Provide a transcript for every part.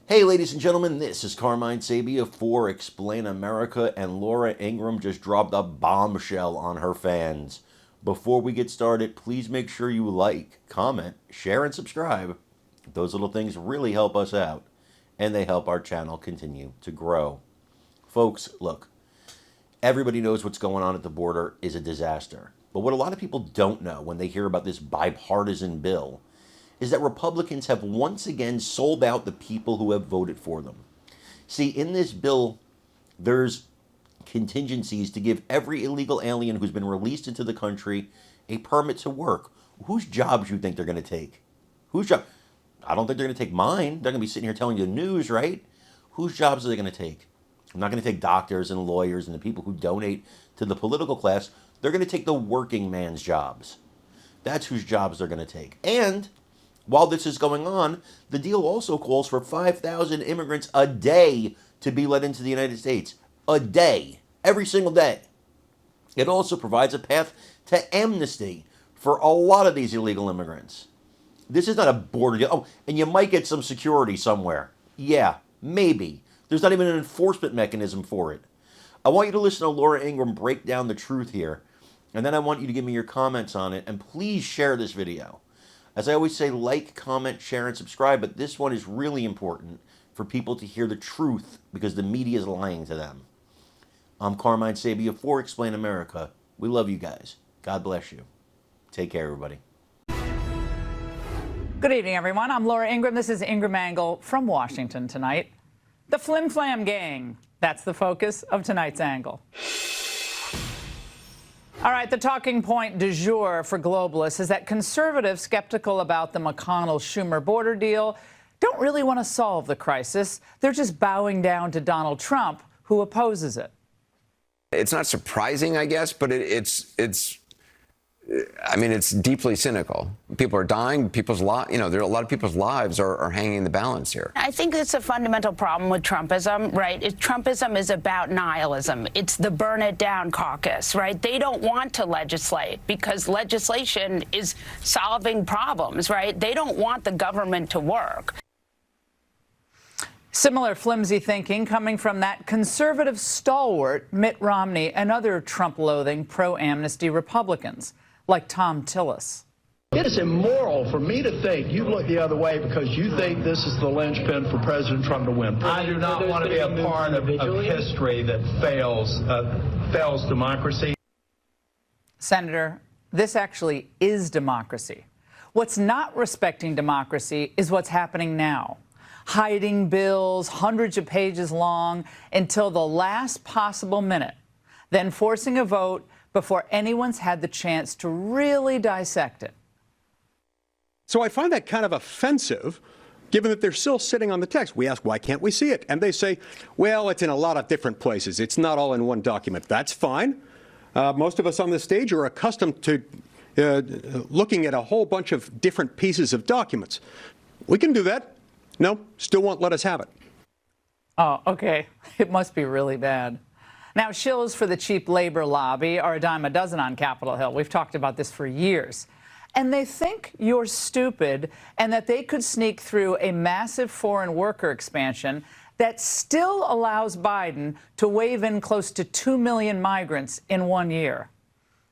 Hey, ladies and gentlemen, this is Carmine Sabia for Explain America, and Laura Ingraham just dropped a bombshell on her fans. Before we get started, please make sure you like, comment, share, and subscribe. Those little things really help us out, and they help our channel continue to grow. Folks, look, everybody knows what's going on at the border is a disaster. But what a lot of people don't know when they hear about this bipartisan bill is that Republicans have once again sold out the people who have voted for them. See, in this bill, there's contingencies to give every illegal alien who's been released into the country a permit to work. Whose jobs you think they're going to take? Whose job? I don't think they're going to take mine. They're going to be sitting here telling you the news, right? Whose jobs are they going to take? I'm not going to take doctors and lawyers and the people who donate to the political class. They're going to take the working man's jobs. That's whose jobs they're going to take. And while this is going on, the deal also calls for 5,000 immigrants a day to be let into the United States. A day. Every single day. It also provides a path to amnesty for a lot of these illegal immigrants. This is not a border deal. Oh, and you might get some security somewhere. Yeah, maybe. There's not even an enforcement mechanism for it. I want you to listen to Laura Ingraham break down the truth here, and then I want you to give me your comments on it, and please share this video. As I always say, like, comment, share, and subscribe, but this one is really important for people to hear the truth because the media is lying to them. I'm Carmine Sabia for Explain America. We love you guys. God bless you. Take care, everybody. Good evening, everyone. I'm Laura Ingraham. This is Ingraham Angle from Washington tonight. The Flim Flam Gang. That's the focus of tonight's angle. All right, the talking point du jour for globalists is that conservatives skeptical about the McConnell-Schumer border deal don't really want to solve the crisis. They're just bowing down to Donald Trump, who opposes it. It's not surprising, I guess, but it's deeply cynical. People are dying. There are a lot of people's lives are hanging in the balance here. I think it's a fundamental problem with Trumpism, right? Trumpism is about nihilism. It's the burn it down caucus, right? They don't want to legislate because legislation is solving problems, right? They don't want the government to work. Similar flimsy thinking coming from that conservative stalwart Mitt Romney and other Trump-loathing pro-amnesty Republicans, like Tom Tillis. It is immoral for me to think you look the other way because you think this is the linchpin for President Trump to win. I do not want to be a part of history that fails democracy. Senator, this actually is democracy. What's not respecting democracy is what's happening now. Hiding bills hundreds of pages long until the last possible minute, then forcing a vote before anyone's had the chance to really dissect it. So I find that kind of offensive, given that they're still sitting on the text. We ask, why can't we see it? And they say, well, it's in a lot of different places. It's not all in one document. That's fine. Most of us on this stage are accustomed to looking at a whole bunch of different pieces of documents. We can do that. No, still won't let us have it. Oh, okay. It must be really bad. Now, shills for the cheap labor lobby are a dime a dozen on Capitol Hill. We've talked about this for years. And they think you're stupid and that they could sneak through a massive foreign worker expansion that still allows Biden to wave in close to 2 million migrants in 1 year.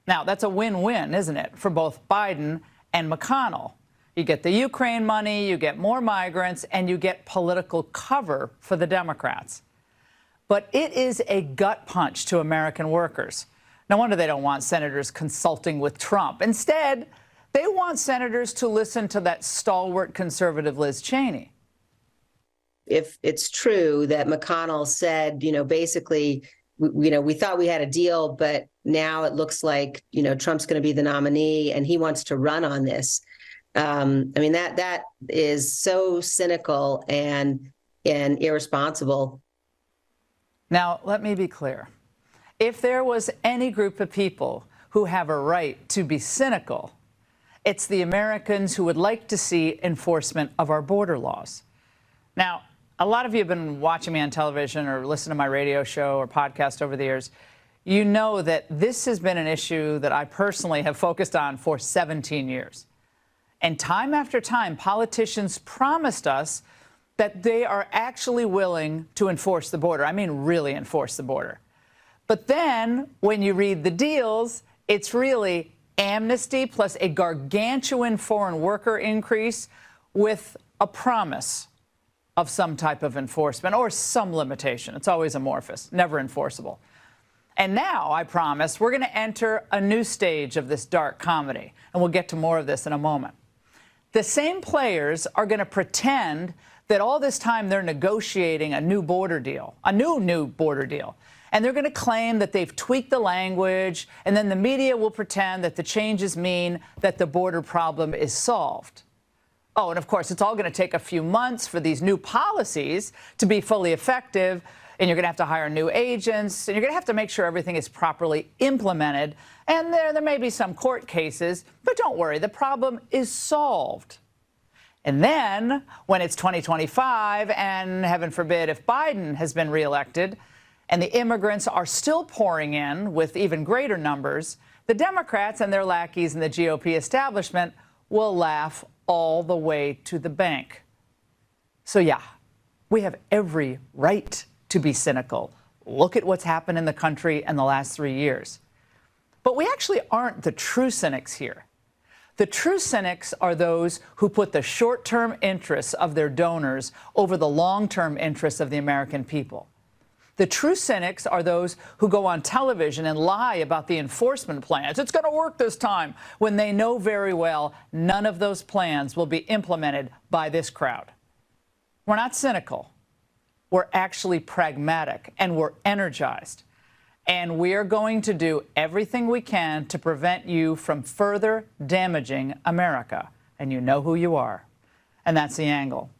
Now, that's a win-win, isn't it, for both Biden and McConnell? You get the Ukraine money, you get more migrants, and you get political cover for the Democrats. But it is a gut punch to American workers. No wonder they don't want senators consulting with Trump. Instead, they want senators to listen to that stalwart conservative Liz Cheney. If it's true that McConnell said, basically, we thought we had a deal, but now it looks like, Trump's going to be the nominee and he wants to run on this. That is so cynical and irresponsible. Now, let me be clear. If there was any group of people who have a right to be cynical, it's the Americans who would like to see enforcement of our border laws. Now, a lot of you have been watching me on television or listening to my radio show or podcast over the years. You know that this has been an issue that I personally have focused on for 17 years. And time after time, politicians promised us that they are actually willing to enforce the border. I mean, really enforce the border. But then when you read the deals, it's really amnesty plus a gargantuan foreign worker increase with a promise of some type of enforcement or some limitation. It's always amorphous, never enforceable. And now, I promise, we're going to enter a new stage of this dark comedy, and we'll get to more of this in a moment. The same players are going to pretend that all this time they're negotiating a new border deal, a new border deal. And they're going to claim that they've tweaked the language, and then the media will pretend that the changes mean that the border problem is solved. Oh, and of course, it's all going to take a few months for these new policies to be fully effective, and you're going to have to hire new agents, and you're going to have to make sure everything is properly implemented. And there may be some court cases, but don't worry, the problem is solved. And then, when it's 2025, and heaven forbid if Biden has been reelected, and the immigrants are still pouring in with even greater numbers, the Democrats and their lackeys in the GOP establishment will laugh all the way to the bank. So yeah, we have every right to be cynical. Look at what's happened in the country in the last 3 years. But we actually aren't the true cynics here. The true cynics are those who put the short-term interests of their donors over the long-term interests of the American people. The true cynics are those who go on television and lie about the enforcement plans. It's going to work this time, when they know very well none of those plans will be implemented by this crowd. We're not cynical. We're actually pragmatic, and we're energized. And we are going to do everything we can to prevent you from further damaging America. And you know who you are. And that's the angle.